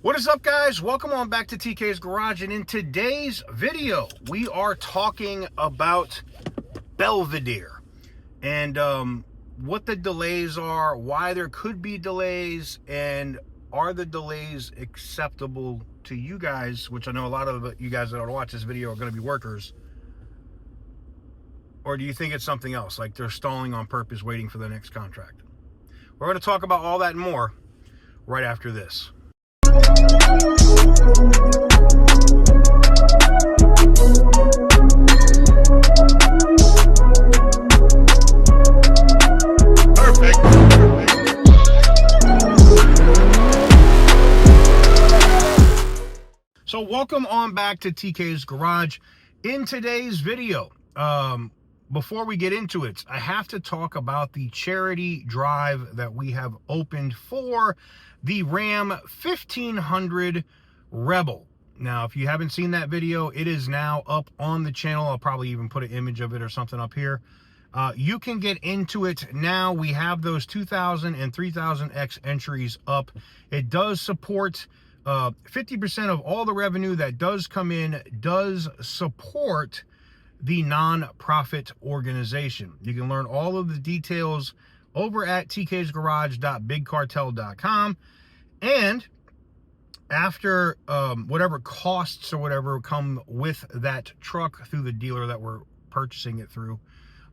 What is up, guys? Welcome on back to TK's Garage, and in today's video we are talking about Belvedere and what the delays are, why there could be delays, and are the delays acceptable to you guys, which I know a lot of you guys that watch this video are going to be workers, or do you think it's something else, like they're stalling on purpose waiting for the next contract? We're going to talk about all that and more right after this. So welcome on back to TK's Garage. In today's video, before we get into it, I have to talk about the charity drive that we have opened for the Ram 1500 Rebel. Now, if you haven't seen that video, it is now up on the channel. I'll probably even put an image of it or something up here. You can get into it now. We have those 2000 and 3000X entries up. It does support 50% of all the revenue that does come in does support the non-profit organization. You can learn all of the details over at tk'sgarage.bigcartel.com. And after whatever costs or whatever come with that truck through the dealer that we're purchasing it through,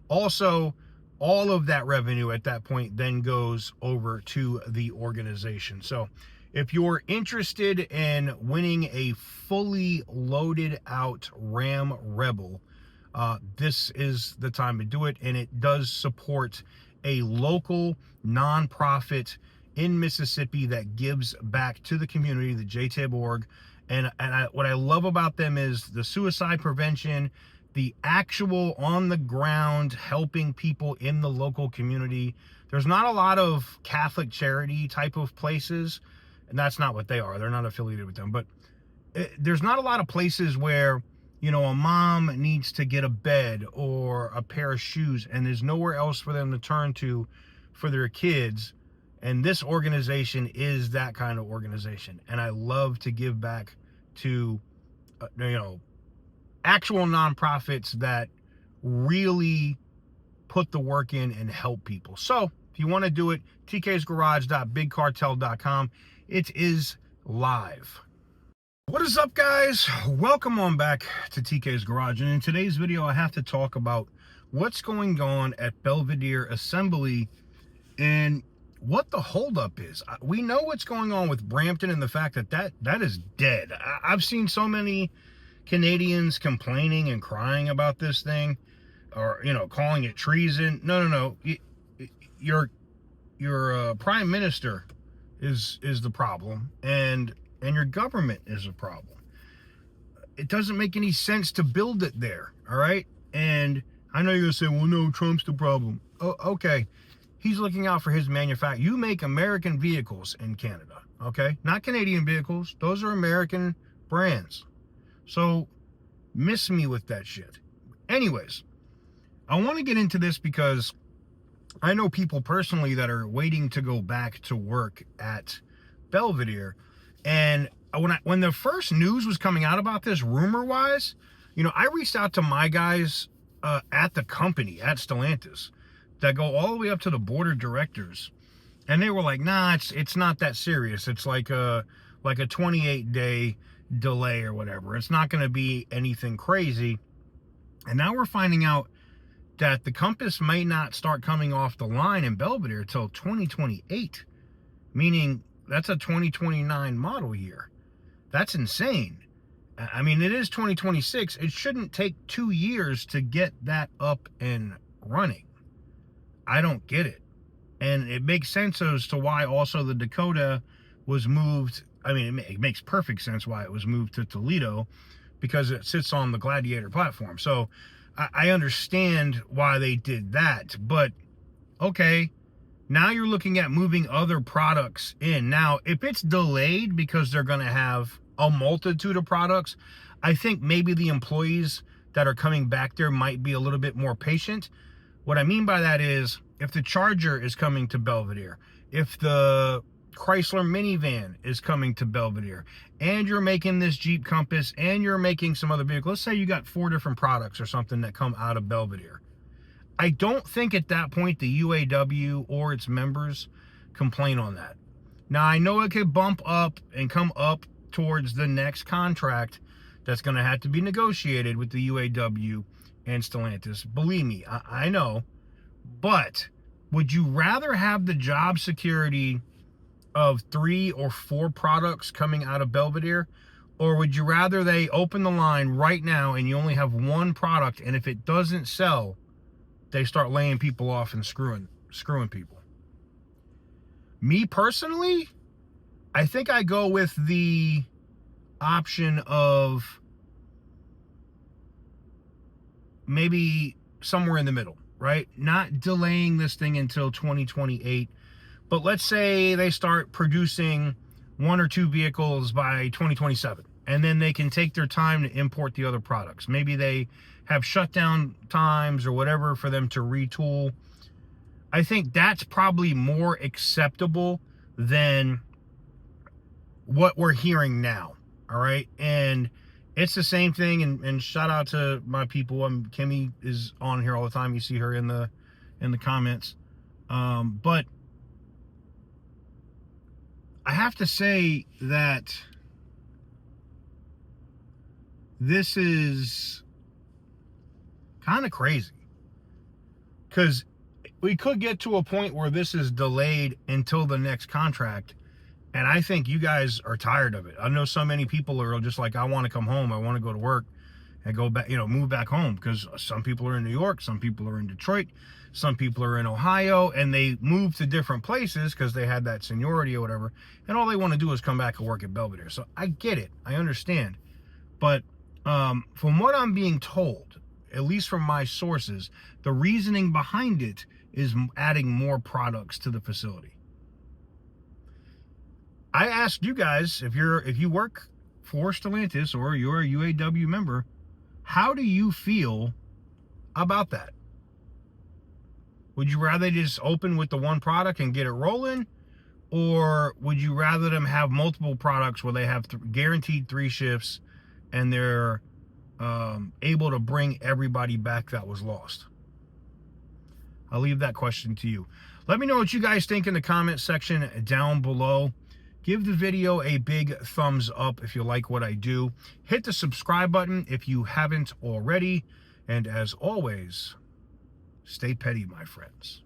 also all of that revenue at that point then goes over to the organization. So if you're interested in winning a fully loaded out Ram Rebel, this is the time to do it. And it does support a local nonprofit in Mississippi that gives back to the community, the JTAB org. And what I love about them is the suicide prevention, the actual on the ground helping people in the local community. There's not a lot of Catholic charity type of places, and that's not what they are. They're not affiliated with them, but there's not a lot of places where, you know, a mom needs to get a bed or a pair of shoes and there's nowhere else for them to turn to for their kids. And this organization is that kind of organization. And I love to give back to, actual nonprofits that really put the work in and help people. So if you want to do it, tk'sgarage.bigcartel.com. It is live. What is up, guys? Welcome on back to TK's Garage. And in today's video, I have to talk about what's going on at Belvidere Assembly and what the holdup is. We know what's going on with Brampton and the fact that is dead. I've seen so many Canadians complaining and crying about this thing, or, calling it treason. No. Your prime minister is the problem, and your government is a problem. It doesn't make any sense to build it there, all right? And I know you're gonna say, well, no, Trump's the problem. Oh, okay. He's looking out for his manufacturer. You make American vehicles in Canada, okay? Not Canadian vehicles. Those are American brands. So miss me with that shit. Anyways, I want to get into this because I know people personally that are waiting to go back to work at Belvedere. And when the first news was coming out about this, rumor-wise, I reached out to my guys at the company, at Stellantis, that go all the way up to the board of directors. And they were like, nah, it's not that serious. It's like a 28-day delay or whatever. It's not going to be anything crazy. And now we're finding out that the Compass might not start coming off the line in Belvedere till 2028, meaning that's a 2029 model year. That's insane. I mean, it is 2026. It shouldn't take 2 years to get that up and running. I don't get it. And it makes sense as to why also the Dakota was moved. I mean, it makes perfect sense why it was moved to Toledo, because it sits on the Gladiator platform. So I understand why they did that, but okay, now you're looking at moving other products in. Now, if it's delayed because they're going to have a multitude of products, I think maybe the employees that are coming back there might be a little bit more patient. What I mean by that is, if the Charger is coming to Belvedere, if the Chrysler minivan is coming to Belvedere, and you're making this Jeep Compass, and you're making some other vehicle. Let's say you got 4 different products or something that come out of Belvedere. I don't think at that point the UAW or its members complain on that. Now, I know it could bump up and come up towards the next contract that's going to have to be negotiated with the UAW and Stellantis. Believe me, I know. But would you rather have the job security of 3 or 4 products coming out of Belvedere? Or would you rather they open the line right now and you only have 1 product, and if it doesn't sell, they start laying people off and screwing people? Me personally, I think I go with the option of maybe somewhere in the middle, right? Not delaying this thing until 2028, but let's say they start producing 1 or 2 vehicles by 2027, and then they can take their time to import the other products. Maybe they have shutdown times or whatever for them to retool. I think that's probably more acceptable than what we're hearing now. All right. And it's the same thing. And shout out to my people. Kimmy is on here all the time. You see her in the comments. But I have to say that this is kind of crazy, because we could get to a point where this is delayed until the next contract. And I think you guys are tired of it. I know so many people are just like, I want to come home. I want to go to work and go back, move back home, because some people are in New York, some people are in Detroit, some people are in Ohio, and they move to different places because they had that seniority or whatever. And all they want to do is come back and work at Belvedere. So I get it. I understand. But from what I'm being told, at least from my sources, the reasoning behind it is adding more products to the facility. I asked you guys, if you work for Stellantis or you're a UAW member, how do you feel about that? Would you rather just open with the 1 product and get it rolling? Or would you rather them have multiple products where they have guaranteed 3 shifts and they're able to bring everybody back that was lost? I'll leave that question to you. Let me know what you guys think in the comment section down below. Give the video a big thumbs up if you like what I do. Hit the subscribe button if you haven't already. And as always, stay petty, my friends.